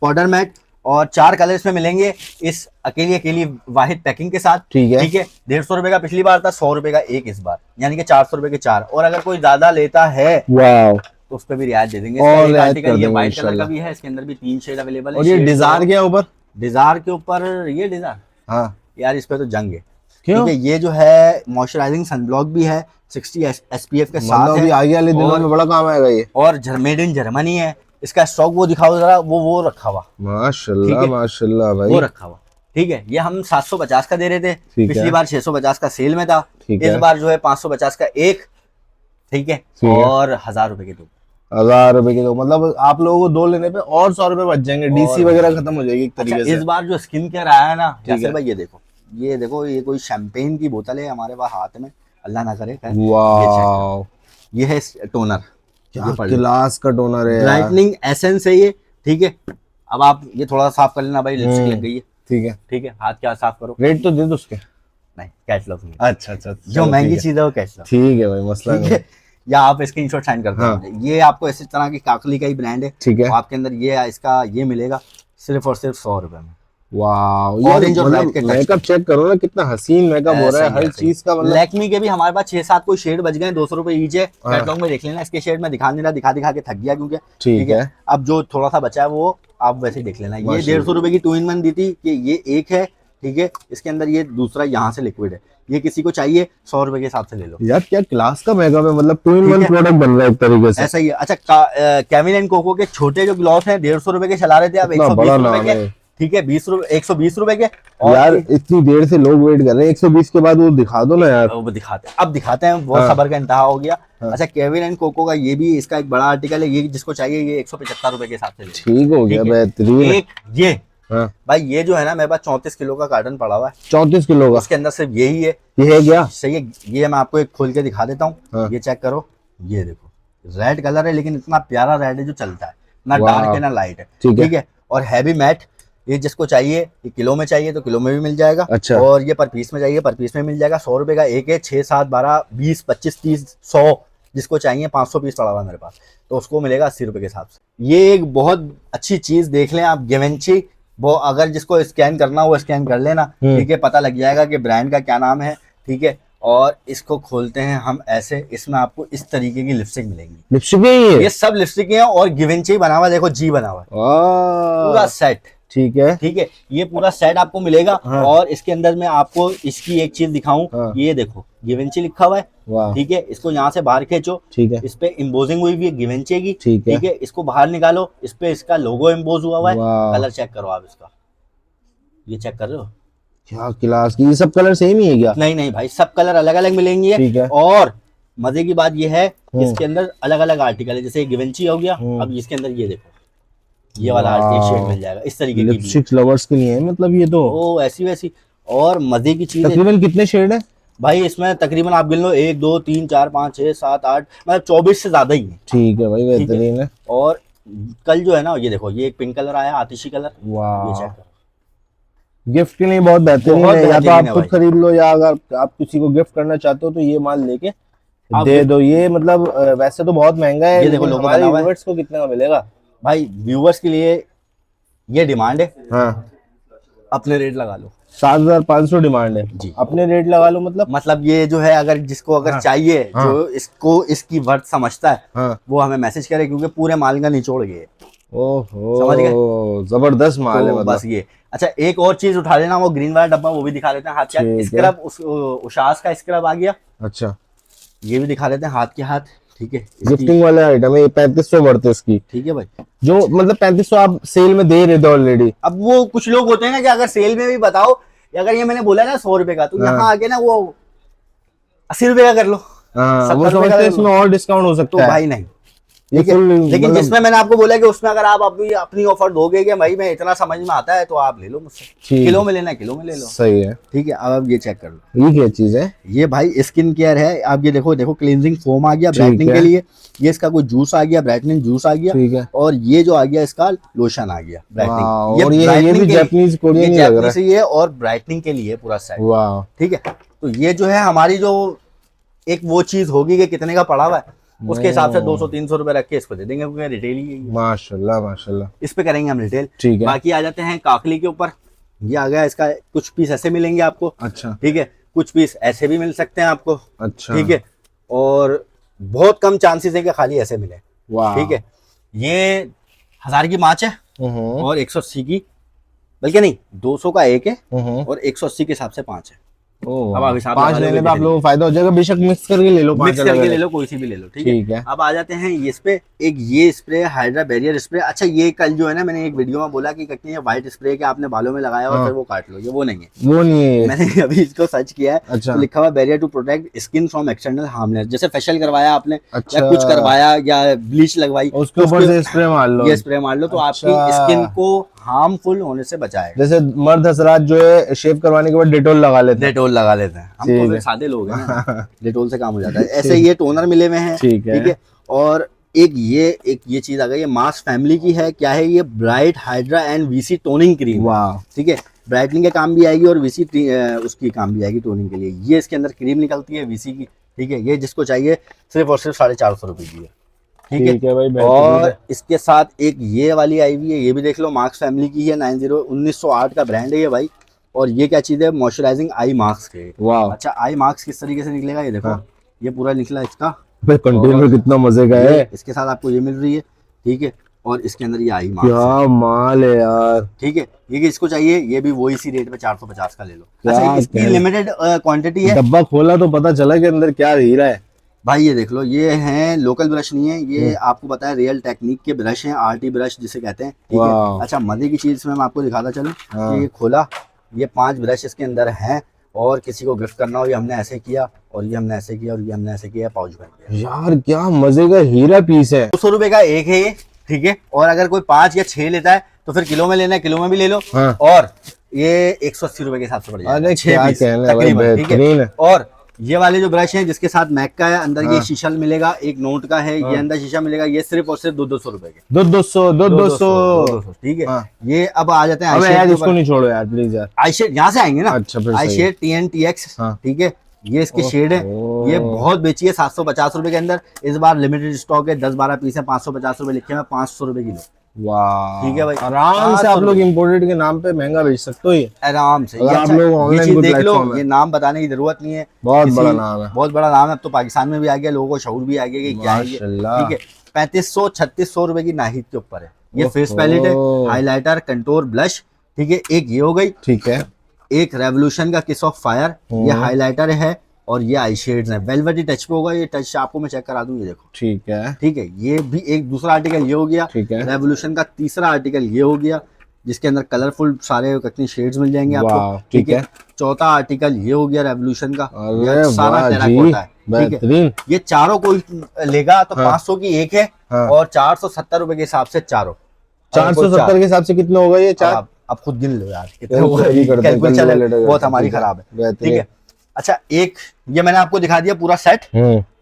पाउडर मैट, और 4 कलर इसमें मिलेंगे इस अकेली वाहिद पैकिंग के साथ। ठीक है। ठीक है। 150 रुपए का पिछली बार था, 100 रुपए का एक इस बार, यानी कि 400 रुपए के 4। और अगर कोई ज्यादा लेता है वाह, तो उस पर भी रियायत दे देंगे। और इसका एक रियायत आर्टिकल कर ये देंगे व्हाइट कलर का इंशाल्लाह। भी है, इसके अंदर भी 3 शेड अवेलेबल है। और ये डिजायर क्या ऊपर? डिजायर के ऊपर, ये डिजायर हाँ यार, इस पे तो जंग है। क्यों? ठीक है, ये जो है मॉइस्चराइजिंग सनब्लॉक भी है, 60 SPF के साथ मतलब है, अभी आगे वाले दिनों में बड़ा काम आएगा ये। और मेड इन जर्मनी है। इसका स्टॉक वो दिखाओ जरा, वो रखा हुआ, माशाल्लाह ठीक है? माशाल्लाह भाई। वो रखा हुआ, ठीक है। ये हम 750 का दे रहे थे, ठीक पिछली है। बार 650 का सेल में था, ठीक इस है। बार जो है 550 का एक, ठीक है, ठीक है। और 1000 रुपए के दो। 1000 रुपए के दो, मतलब आप लोगों को 2 लेने पे और 100 रुपए बच जाएंगे, डीसी वगैरह खत्म हो जाएगी एक अच्छा, तरीके इस से। बार जो स्किन केयर आया है ना ठीक यासिर है। भाई, ये देखो ये कोई शैंपेन की बोतल है हमारे पास हाथ में, अल्लाह ना करे खैर। वाह, ये है टोनर, क्या क्लास का टोनर है यार। ब्राइटनिंग एसेंस है ये, ठीक है। अब आप ये थोड़ा साफ कर लेना भाई, लिपस्टिक लग गई है, ठीक है। ठीक है, हाथ क्या साफ करो। रेट तो दे दो उसके। नहीं, कैश लो। अच्छा अच्छा, जो महंगी चीज है वो कैश लो, ठीक है भाई, मसला ठीक नहीं। है। या आप स्क्रीनशॉट साइन कर दो। हाँ। ये आपको इसी तरह की काकली का ही ब्रांड है, ठीक है। आपके अंदर ये इसका ये मिलेगा सिर्फ और सिर्फ 100 रुपए में। वाह, Orange और white के touch मेकअप चेक करो ना, कितना हसीन मेकअप हो रहा है हर चीज का, मतलब लैक्मी के भी हमारे पास 6-7 कोई शेड बच गए, 200 रुपए ईच है। हाँ। कैटलॉग में देख लेना, इसके शेड में दिखा नहीं रहा, दिखा दिखा के थक गया क्योंकि, ठीक है। अब जो थोड़ा सा बचा है वो आप वैसे ही देख लेना। ये माशाल्लाह। 150 रुपए की 2 in 1 दी थी, कि ये एक है, ठीक है, इसके अंदर ये दूसरा यहाँ से लिक्विड है, ये किसी को चाहिए 100 रुपए के हिसाब से ले लो यार, क्या क्लास का मेकअप है, मतलब 2 in 1 ठीक है। प्रोडक्ट बन रहा है एक तरीके से। ऐसा ही है। अच्छा, कैविन एंड कोको के छोटे जो ग्लॉस हैं 150 रुपए के चला रहे थे, अब इतना 120 बड़ा रुपए नाम के, है। ठीक है, 120 रुपए के। और यार इतनी देर से लोग वेट कर रहे हैं, 120 के बाद वो दिखा दो ना यार। वो दिखाते हैं, अब दिखाते हैं, बहुत हाँ। सबर का इंतहा हो गया। हाँ। अच्छा, केविन एंड कोको का ये भी इसका एक बड़ा आर्टिकल है, ये जिसको चाहिए ये 175 रुपए के हिसाब से ले लो। ठीक हो गया, ठीक है। बेहतरीन है। एक ये हाँ। भाई, ये जो है ना मेरे पास 34 किलो का कार्टन पड़ा हुआ है, 34 किलो का, उसके अंदर सिर्फ यही है। ये है क्या? सही है, ये मैं आपको एक खोल के दिखा देता हूँ। हाँ। ये चेक करो, ये देखो रेड कलर है, लेकिन इतना प्यारा रेड है जो चलता है, ना वाह। डार्क है ना लाइट है, ठीक है। ठीक है। और हैवी मैट, ये जिसको चाहिए, ये किलो में चाहिए तो किलो में भी मिल जाएगा। अच्छा। और ये पर पीस में चाहिए, पर पीस में मिल जाएगा। 100 रुपए का एक है, 6, 7, 12, 20, 25, 30, 100, जिसको चाहिए। 500 पीस पड़ा हुआ है मेरे पास, तो उसको मिलेगा 80 रुपए के हिसाब से। ये एक बहुत अच्छी चीज देख लें आप, गिवेंची, वो अगर जिसको स्कैन करना हो वो स्कैन कर लेना, ठीक है, पता लग जाएगा कि ब्रांड का क्या नाम है, ठीक है। और इसको खोलते हैं हम ऐसे, इसमें आपको इस तरीके की लिपस्टिक मिलेंगी। लिपस्टिक है ये सब लिपस्टिक है, और गिवेंची बना हुआ, देखो जी बना हुआ है, पूरा सेट, ठीक है। ठीक है। ये पूरा सेट आपको मिलेगा। हाँ। और इसके अंदर मैं आपको इसकी एक चीज दिखाऊं, हाँ। ये देखो गिवेंची लिखा हुआ है, वाह, ठीक है। इसको यहाँ से बाहर खींचो, ठीक है। इस पे इम्पोजिंग हुई हुई है गिवेंची की, ठीक है। ठीक है। इसको बाहर निकालो, इस पे इसका लोगो इम्पोज हुआ हुआ है। वाह। कलर चेक करो आप इसका, ये चेक कर रहे हो? क्या क्लास की, ये सब कलर सेम ही है क्या? नहीं नहीं भाई, सब कलर अलग अलग मिलेंगे। ठीक है। और मजे की बात ये है, इसके अंदर अलग अलग आर्टिकल है, जैसे गिवेंची हो गया, अब इसके अंदर ये देखो, ये वाला एक शेड मिल जाएगा इस तरीके की। लिपस्टिक लवर्स के लिए है मतलब ये तो। ओ ऐसी वैसी, और मजे की चीज है तकरीबन कितने शेड है भाई इसमें? तकरीबन आप गिन लो 1, 2, 3, 4, 5, 6, 7, 8, मतलब 24 से ज्यादा ही है। ठीक है भाई, ठीक है। बेहतरीन है। और कल जो है ना, ये देखो, ये एक पिंक कलर आया, आतिशी कलर, ये वाह, चेक करो, गिफ्ट के लिए बहुत बेहतरीन बहुत है। या तो बेहतरीन आप है खुद भाई। खरीद लो, या अगर आप किसी को गिफ्ट करना चाहते हो तो ये माल लेके आप दे दो। ये मतलब वैसे तो बहुत महंगा है, ये देखो लेकिन लोगो हमारे बना हुआ है। व्यूअर्स को कितने का मिलेगा? भाई व्यूवर्स के लिए ये डिमांड है, हाँ, अपने रेट लगा लो। 7500 डिमांड है जी। अपने रेट लगा लो, मतलब ये जो है, अगर जिसको अगर हाँ। चाहिए, हाँ। जो इसको इसकी वर्थ समझता है, हाँ। वो हमें मैसेज करे, क्योंकि पूरे माल का निचोड़ गए, ओहो, समझ गए? जबरदस्त माल है तो मतलब। बस ये। अच्छा, एक और चीज उठा लेना, वो ग्रीन वाला डब्बा, वो भी दिखा देते हैं। हाथ ठीक है। क्या स्क्रब, उशास का स्क्रब आ गया, अच्छा, ये भी दिखा देते हैं, हाथ के हाथ, ठीक है। गिफ्टिंग वाले आइटम है, 3500 वर्थ है इसकी, ठीक है भाई। जो मतलब 3500 आप सेल में दे रहे थे ऑलरेडी। अब वो कुछ लोग होते हैं ना कि अगर सेल में भी बताओ, अगर ये मैंने बोला ना 100 रुपए का, तो हाँ। यहाँ आके ना वो 80 रुपए का कर लो, हाँ, 70 वो रुपए का समझते हैं कर लो। इसमें और डिस्काउंट हो तो सकता है। भाई नहीं, ये ठीक है। full लेकिन मतलब- जिसमें मैंने आपको बोला कि उसमें अगर आप अपनी ऑफर दोगे कि भाई मैं इतना समझ में आता है, तो आप ले लो मुझसे, ठीक। किलो में लेना है किलो में ले लो, सही है। ठीक है। अब आप ये चेक कर लो, ये क्या चीज है? ये भाई स्किन केयर है। आप ये देखो क्लींजिंग फोम आ गया ठीक ब्राइटनिंग है। के लिए, ये इसका कोई जूस आ गया, ब्राइटनिंग जूस आ गया, ठीक है। और ये जो आ गया इसका लोशन आ गया वाह, ब्राइटनिंग। और ये brightening भी के लिए- जापानीज कोरियन ही ये लग रहा है। जापानीज ही है, और ब्राइटनिंग के लिए पूरा सेट, वाह, ठीक है। तो ये जो है हमारी जो एक वो चीज होगी कि कितने का पड़ा हुआ है, उसके हिसाब से 200-300 रुपए रख के इसको दे देंगे, क्योंकि रिटेल ही है ये। माशाल्लाह माशाल्लाह। इस पे करेंगे हम रिटेल। ठीक है। बाकी आ जाते हैं काकली के ऊपर। ये आ गया, इसका कुछ पीस ऐसे मिलेंगे आपको, अच्छा ठीक है, कुछ पीस ऐसे भी मिल सकते हैं आपको, अच्छा, ठीक है। और बहुत कम चांसेस है कि खाली ऐसे मिले, वाह, ठीक है। ये 1000 की माच है, हम्म, और 180 की, बल्कि नहीं 200 का एक है, हम्म, और 180 के हिसाब से 5 है। अब अभिशाप 5 लगा लेने लोगे पे आप कितने? लोगों को फायदा हो जाएगा, बेशक मिक्स करके ले लो, 5 मिक्स करके ले लो, कोई सी भी ले लो, ठीक ठीक है। है। अब आ जाते हैं ये इस पे, एक ये स्प्रे हाइड्रा बैरियर स्प्रे। अच्छा ये कल जो है ना मैंने एक वीडियो में बोला कि कहते हैं व्हाइट स्प्रे के आपने बालों में लगाया और हाँ। फिर वो काट लो, ये वो नहीं है, वो नहीं है। मैंने अभी इसको सर्च किया है। अच्छा। तो लिखा हुआ barrier to protect skin from external harmness, जैसे फेशियल करवाया आपने अच्छा। या कुछ करवाया या ब्लीच लगवाई, उसके ऊपर से स्प्रे मार लो, ये स्प्रे मार लो तो अच्छा। आपकी स्किन को हार्मफुल होने से बचाएगा। जैसे मर्द हजरात जो है शेव करवाने के बाद डेटोल लगा लेते हैं, डेटोल लगा लेते हैं, हम ठीक तो है। फिर सादे लोग हैं ना, डेटोल से काम हो जाता है। ऐसे ये टोनर मिले हुए हैं, ठीक है। और एक ये चीज आ गई, ये मास्क फैमिली की है। क्या है ये? Bright hydra and VC toning cream, वाह, ठीक है। ब्राइटनिंग के काम भी आएगी और वीसी उसकी काम भी आएगी टोनिंग के लिए। ये इसके अंदर क्रीम निकलती है वीसी की, ठीक है। ये जिसको चाहिए सिर्फ और सिर्फ 450 रुपए की है, ठीक है भाई, बेहतरीन और है। इसके साथ एक ये वाली आई हुई है, ये भी देख लो, मार्क्स फैमिली की है, 1908 का ब्रांड है ये भाई। और ये क्या चीज है? मॉइस्चराइजिंग आई मास्क है। वाह, अच्छा आई मास्क किस तरीके से निकलेगा ये देखो, हाँ। ये पूरा निकला इसका, भाई कंटेनर कितना मजे का है, इसके साथ आपको ये मिल रही है, ठीक है। और इसके अंदर ये आई मास्क, क्या माल है यार, ठीक है। ये किसको चाहिए? ये भी वही सी रेट पे 450 का ले लो। क्या अच्छा इसकी कहना। लिमिटेड क्वांटिटी है डब्बा खोला तो पता चला कि अंदर क्या हीरा है भाई। ये देख लो, ये हैं लोकल ब्रश नहीं है, ये आपको पता है रियल टेक्निक के ब्रश हैं, आरटी ब्रश जिसे कहते हैं, ठीक है। वाह। अच्छा मजे की चीज इसमें मैं आपको दिखाता चलूं, हाँ। ये खोला, ये 5 ब्रश इसके अंदर हैं, और किसी को गिफ्ट करना हो ये हमने ऐसे किया, और ये हमने ऐसे किया, और ये हमने ऐसे किया, पाउच बन गया यार, क्या मजे का हीरा पीस है। 200 रुपए का एक है ये, ठीक है। और अगर कोई 5 या 6 लेता है तो फिर किलो में लेना है, किलो में भी ले लो, हाँ। और ये 180 रुपए के हिसाब से पड़ जाएगा, अरे 6 क्या पीस कहना है भाई, तकरीबन, ठीक बेहतरीन है। और ये वाले जो ब्रश हैं जिसके साथ मैक का है, अंदर ये हाँ। शीशा मिलेगा, एक नोट का है, हाँ। ये अंदर शीशा मिलेगा, ये सिर्फ और सिर्फ 200 रुपए के, 200, ठीक है। हाँ। ये अब आ जाते हैं अबे आई यार शेड इसको नहीं छोड़ो यार प्लीज यार। आई शेड यहाँ से आएंगे ना। अच्छा, फिर आई सही है। शेड TNTX, हाँ। ठीक है। ये इसके शेड है, ओहो। ये बहुत बेची है 750 रुपए के अंदर। इस बार लिमिटेड स्टॉक है, 10-12 पीस है, 550 रुपए लिखे हैं, 500 रुपए किलो, वाह, ठीक है भाई। आराम से आप लोग इम्पोर्टेड के नाम पे महंगा बेच सकते हो ये, आराम से। अगर ये आप अच्छा, लोग ये online चीज कोई देख लो, platform है। ये नाम बताने की जरूरत नहीं है, बहुत किसी- बड़ा नाम है, बहुत बड़ा नाम है। अब तो पाकिस्तान में भी आ गया, लोगों को शऊर भी आ गया कि क्या है ये, माशाल्लाह। ठीक है। 3500-3600 रुपए की नाहिद के ऊपर है ये। फेस ओहो। पैलेट है, हाइलाइटर, कंटूर, ब्लश, ठीक है। एक ये हो गई, ठीक है। एक रेवोल्यूशन का किस ऑफ फायर, ये हाइलाइटर है, और ये आई शेड्स है। वेलवेटी टच पे होगा, ये टच आपको मैं चेक करा दूं, ये देखो, ठीक है, ठीक है। ये भी एक दूसरा आर्टिकल ये हो गया, ठीक है। रेवोल्यूशन का तीसरा आर्टिकल ये हो गया, जिसके अंदर कलरफुल सारे कितनी शेड्स मिल जाएंगे वाह, आपको, ठीक है। चौथा आर्टिकल ये हो गया रेवोल्यूशन का, अरे ये सारा वाह जी, टेराकोटा है, ठीक है। बेहतरीन। ये चारों कोई लेगा तो हाँ। 500 की एक है, हाँ। और 470 रुपए के हिसाब से चारों। 470 के हिसाब से कितने हो गए ये चार? आप खुद गिन लो यार, कितने चलो, हो गए, सही करते हैं, कैलकुलेटर calculator करते बहुत हैं, हमारी ठीक है, खराब है, बेहतरीन। ठीक है। अच्छा एक ये मैंने आपको दिखा दिया पूरा सेट।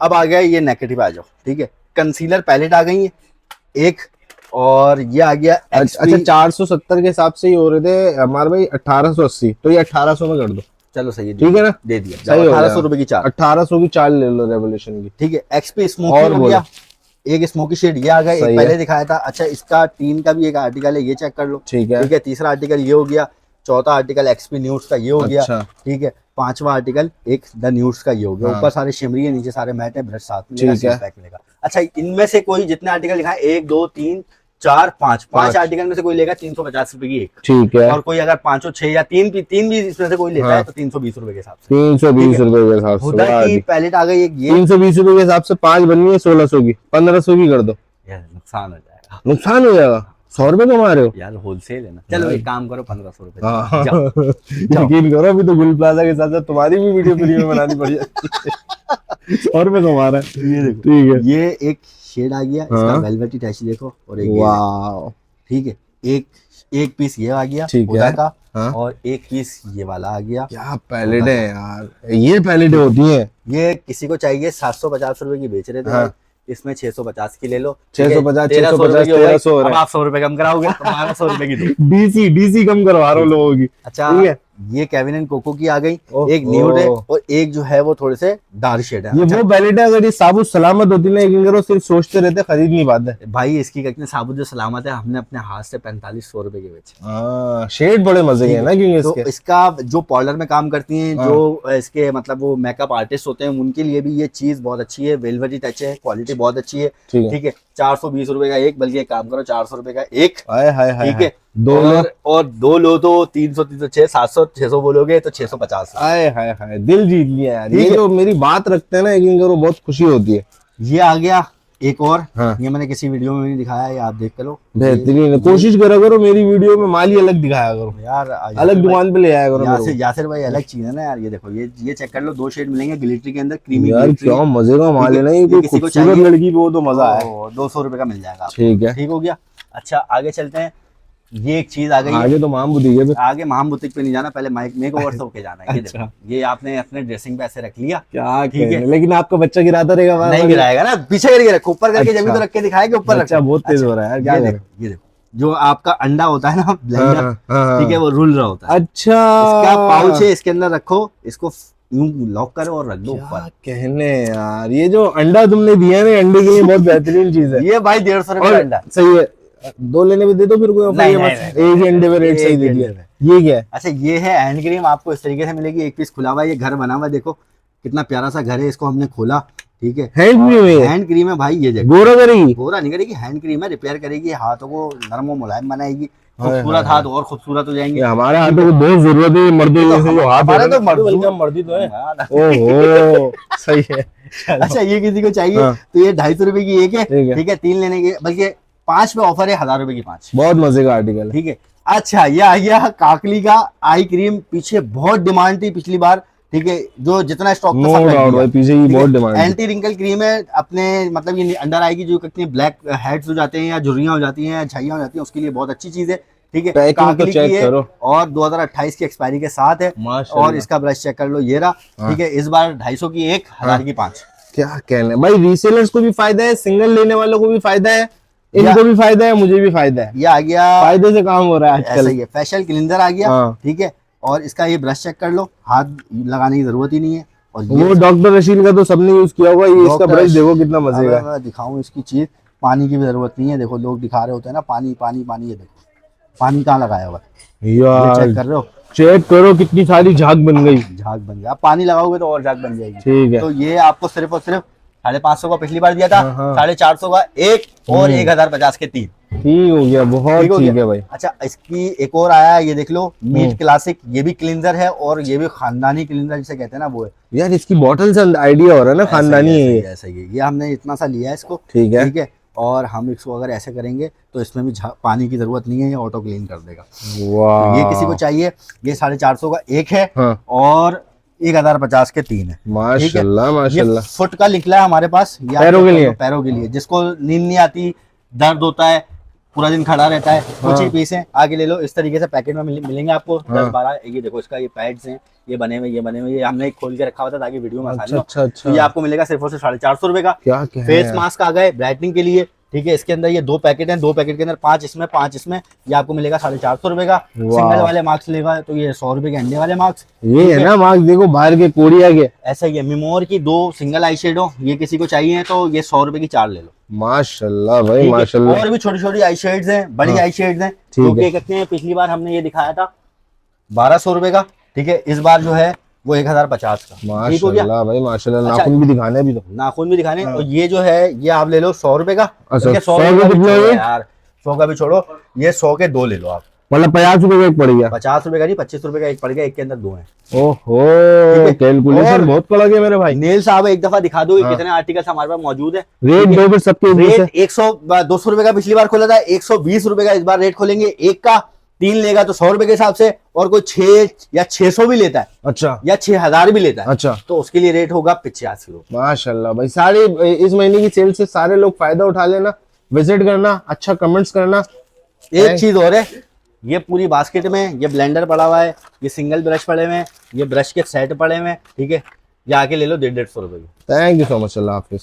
अब आ गया ये नेगेटिव, आ जाओ, ठीक है। कंसीलर पैलेट आ गई है एक, और ये आ गया अच्छा, 470 के हिसाब से ही हो रहे थे हमारे भाई 1880, तो ये 1800 में कर दो, चलो सही है, ठीक है ना, दे दिया। सही हो 1800 रुपए की 4, 1800 की 4 ले लो रेवोल्यूशन की, ठीक है। XP स्मोकी और हो बोलो। गया, एक स्मोकी शेड ये आ गया, सही एक है। पहले दिखाया था। अच्छा इसका टीन का भी एक आर्टिकल है, ये चेक कर लो, ठीक है। ठीक है। तीसरा आर्टिकल ये हो गया, चौथा आर्टिकल XP न्यूट्स का ये हो गया, अच्छा। ठीक है। पांचवा आर्टिकल एक द न्यूट्स का ये हो गया। हाँ। ऊपर सारे शिमरी है, नीचे सारे मैट है, ब्रश साथ में ठीक मिलेगा, है। सिक्स पैक मिलेगा। अच्छा इनमें से कोई जितने आर्टिकल लिखा है 1 2 3 4 5 पाँच आर्टिकल में से कोई लेगा 350 रुपए की एक, ठीक है। और कोई अगर 5 6 या 3 भी इसमें से कोई लेता हाँ। है तो 320 रुपए के हिसाब से। 320 रुपए के हिसाब से, हुडा वाह की जी। पैलेट आ गई एक ये, 320 रुपए के हिसाब से 5 बनी है 1600 की, 1500 की कर दो, यार नुकसान हो जाएगा नुकसान हो जाएगा। 100 रुपए कमा रहे हो यार, होलसेल है ना। चलो एक काम करो 1500 रुपए हाँ। जाओ। यकीन करो, अभी तो गुल प्लाजा के साथ साथ तुम्हारी भी वीडियो फ्री में बनानी पड़ जाती है। 100 रुपए कमा रहा है, ये देखो, ठीक है। ये एक शेड आ गया, इसका हाँ। वेलवेटी टच देखो, और एक ये देखो, वाह, ठीक है। एक पीस ये आ गया ठीक हुडा है। का, हाँ। और एक पीस ये वाला आ गया। क्या पैलेट है यार, ये पैलेट होती है। ये किसी को चाहिए 750 रुपए की बेच रहे थे हाँ। भाई, इसमें 650 की ले लो, 650, 1300 रुपए की हो गई। 1300 हो रहा अब है। आप 100 रुपए कम कराओगे तो 1200 रुपए की दो। डीसी कम करवा रहा हूँ लोगों की। अच्छा ठीक है। ये केविन एंड कोको की आ गई, ओह, एक न्यूड है, ओह। और एक जो है वो थोड़े से डार्क शेड है। ये अच्छा, वो पैलेट है, अगर ये साबुत सलामत होती ना, यकीन करो सिर्फ सोचते रहते, खरीद नहीं पाते। भाई इसकी कहते हैं साबुत जो सलामत है, हमने अपने हाथ से 4500 रुपए के बेचे। शेड बड़े मजे के हैं ना, क्योंकि तो इसके इसका जो पार्लर में काम करती हैं, हाँ। जो इसके मतलब वो मेकअप आर्टिस्ट होते हैं, उनके लिए भी ये चीज बहुत अच्छी है। वेलवेटी टच है, क्वालिटी बहुत अच्छी है, ठीक है। ठीक है। 420 रुपए का एक, बल्कि एक काम करो 400 रुपए का एक, हाय हाय हाय ठीक है। दो लो। और 2 लो तो 300 306 700 600 बोलोगे तो 650। हाय हाय हाय, दिल जीत लिया यार। ठीक ये है। जो मेरी बात रखते हैं ना यकीन करो, बहुत खुशी होती है। ये आ गया एक और। हाँ। ये मैंने किसी वीडियो में नहीं दिखाया, ये आप देख लो। बेहतरीन है। कोशिश करा करो मेरी वीडियो में माल ही अलग दिखाया करो यार अलग दुकान पे ले आया करो मेरे को। यासिर भाई अलग चीज है ना यार। ये देखो, ये चेक कर लो, 2 शेड मिलेंगे ग्लिटरी के अंदर, क्रीमी यार ग्लिटरी। क्या मजे का माल है ना, ये ये कोई किसी को खूबसूरत चाहिए लड़की पे हो तो मजा है। 200 रुपए का मिल जाएगा आपको। ठीक है। ठीक हो गया। अच्छा आगे चलते हैं। ये एक चीज आ गई है। आगे तो माम बुद्धि है। आगे महाम बुटीक पे नहीं जाना, पहले मेक ओवर होके जाना है। ये अच्छा। देखो, ये आपने अपने ड्रेसिंग पे ऐसे रख लिया। क्या ठीक है। कहने, लेकिन आपका बच्चा गिराता रहेगा बार नहीं बार। गिराएगा ना, पीछे करके रखो, ऊपर करके जब भी अच्छा। तो रख के दिखाया कि ऊपर बच्चा रखो। बहुत तेज हो रहा है यार, क्या ये करें। देखो, ये देखो, जो आपका अंडा होता है ना ब्लेंडर, हाँ। ठीक है, वो रुल रहा होता है। अच्छा, इसका पाउच है, इसके अंदर रखो, इसको यूं लॉक करो और रख दो क्या ऊपर। कहने यार, ये जो अंडा तुमने दिया ना, अंडे के लिए बहुत बेहतरीन चीज है। ये भाई 150 रुपए का और अंडा। सही है, 2 लेने पे दे दो फिर कोई ऑफर, नहीं, ये नहीं, बस नहीं, एक ही अंडे पे रेट एक सही ही दे अंडे दिया। पे। ये क्या है? अच्छा ये है हैंड क्रीम, आपको इस तरीके से मिलेगी। एक पीस खुला हुआ है, ये घर बना हुआ है, देखो कितना प्यारा सा घर है। इसको हमने खोला, ठीक है। हैंड क्रीम है? हैंड क्रीम है भाई, ये देखो। गोरा करेगी? गोरा नहीं करेगी, हैंड क्रीम है, रिपेयर करेगी, हाथों को नरम और मुलायम बनाएगी, हाय, खूबसूरत हाय, हाथ और खूबसूरत हो जाएंगे। ये हमारे हाथों को बहुत जरूरत है मर्दों ये तो जैसे जो हाथ हमारा होते हैं तो ना, मर्दों- बल्कि हम मर्दी तो है। हाँ। ओहो सही है। अच्छा ये किसी को चाहिए हाँ। तो ये 250 रुपए की एक है, ठीक है। ठीक है। 3 लेने के, बल्कि 5 पे ऑफर है, 1000 रुपए की 5। बहुत मजे का आर्टिकल है। ठीक है। अच्छा ये आ गया काकली का आई क्रीम, पीछे बहुत डिमांड थी पिछली बार, ठीक है। जो जितना स्टॉक नो डाउट भाई, पीछे की बहुत डिमांड है। एंटी रिंकल क्रीम है अपने, मतलब ये अंडर आएगी, जो कितने ब्लैक हेड्स हो जाते हैं या झुर्रियां हो जाती हैं, छाइयां हो जाती हैं, उसके लिए बहुत अच्छी चीज है। ठीक है। पैकिंग तो काकली चेक की है करो। और 2028 की एक्सपायरी के साथ है। माशाल्लाह। और इसका ब्रश चेक कर लो, ये रहा। ठीक है। इस बार 250 की एक, 1000 की 5। क्या कहने भाई, रीसेलर्स को भी फायदा है, सिंगल लेने वालों को भी फायदा है, इनको भी फायदा है, मुझे भी फायदा है। ये आ गया, फायदे से काम हो रहा है ऐसा आजकल। ही है। फेशियल क्लींजर आ गया। हाँ। ठीक है। और इसका ये ब्रश चेक कर लो, हाथ लगाने की जरूरत ही नहीं है। और ये वो डॉक्टर रशीद का तो सबने यूज किया होगा, ये इसका डॉक्टर ब्रश देखो कितना मजे का अगर है। मैं दिखाऊं इसकी चीज, पानी की भी जरूरत नहीं है। देखो लोग दिखा रहे होते हैं ना, पानी पानी पानी, ये देखो पानी कहाँ लगाया हुआ है, ये यार चेक कर रहे हो, चेक करो कितनी सारी झाग बन गई। झाग बन गया। आप पानी लगाओगे तो और झाग बन जाएगी। ठीक है। तो ये आपको सिर्फ और सिर्फ 550 का पिछली बार दिया था, हाँ। 450 का एक, और 1050 के 3। ठीक हो गया, बहुत ठीक हो ठीक गया। है भाई। अच्छा इसकी एक और आया है, ये देख लो, मीट क्लासिक। ये भी क्लींजर है और ये भी खानदानी क्लींजर जिसे कहते हैं ना, वो है। यार इसकी बॉटल से आइडिया हो रहा है ना, खानदानी है ये। ऐसा ही है। ये हमने इतना सा लिया है इसको, ठीक है। ठीक है। और हम इसको अगर ऐसे करेंगे तो इसमें भी पानी की जरूरत नहीं है, ये ऑटो क्लीन कर देगा। वाह, ये किसी को चाहिए, ये 450 का एक है, हाँ। और 1050 के 3 है। माशाल्लाह ये माशाल्लाह। फुट का निकला है हमारे पास, ये पैरों के लिए? पैरों के लिए, जिसको नींद नहीं आती, दर्द होता है, पूरा दिन खड़ा रहता है, कुछ ही पीस है, आगे ले लो। इस तरीके से पैकेट में मिलेंगे आपको 10-12। ये देखो इसका ये पैड्स हैं, ये बने हुए, ये हमने खोल के रखा हुआ था ताकि वीडियो में आसानी हो। अच्छा तो ये आपको मिलेगा सिर्फ और सिर्फ 450 रुपए का। क्या कह रहे फेस हैं मास्क आ गए ब्राइटनिंग के लिए, ठीक है। इसके अंदर ये 2 पैकेट हैं, 2 पैकेट के अंदर 5 इसमें 5 इसमें, ये आपको मिलेगा 450 रुपए का। सिंगल वाले मार्क्स लेगा तो ये 100 रुपए के अंडे वाले मार्क्स। ये है ना मार्क्स, देखो बाहर के कोरिया के। ऐसा ही है। मिमोर की 2 सिंगल आई शेडो, ये किसी को चाहिए तो ये 100 रुपए की 4 ले लो। माशाल्लाह भाई ठीक है। माशाल्लाह। और भी छोटी छोटी आई शेड्स हैं, बड़ी आई शेड्स हैं, ठीक जो है। कि कहते हैं, पिछली बार हमने ये दिखाया था 1200 रुपए का, ठीक है। इस बार जो है वो 1050 का। ठीक हो गया। माशाल्लाह भाई माशाल्लाह। अच्छा, नाखून भी दिखाने अभी तो। नाखून भी दिखाने। और ये जो है ये आप ले लो 100 रुपए का। अच्छा, ठीक है, 100 रुपए के का भी कितने छोड़ो हुए? यार, 100 का भी छोड़ो, ये 100 के 2 ले लो आप। मतलब 50 रुपए का एक पड़ गया। 50 रुपए का नहीं, 25 रुपए का एक पड़ गया, एक के अंदर 2 हैं। ओहो, है। कैलकुलेशन और- बहुत कड़ा गया मेरे भाई। नेल साहब एक दफा दिखा दो कितने आर्टिकल्स हमारे पास मौजूद है। रेट दो फिर सबके ऊपर से। रेट 200 रुपए का पिछली बार खोला था, 120 रुपए का इस बार रेट खोलेंगे। एक का 3 लेगा तो 100 रुपए के हिसाब से, और कोई 6 या 600 भी लेता है, अच्छा या 6000 भी लेता है, अच्छा। तो उसके लिए रेट होगा 85 रुपए। माशाल्लाह भाई, सारे इस महीने की सेल से सारे लोग फायदा उठा लेना, विजिट करना, अच्छा कमेंट्स करना। एक चीज और है, ये पूरी बास्केट में ये ब्लेंडर पड़ा हुआ है, ये सिंगल ब्रश पड़े हुए हैं, ये ब्रश के सेट पड़े हुए हैं, ठीक है। ये आके ले लो 150-150 रुपए की। Thank you so much, Allah Hafiz.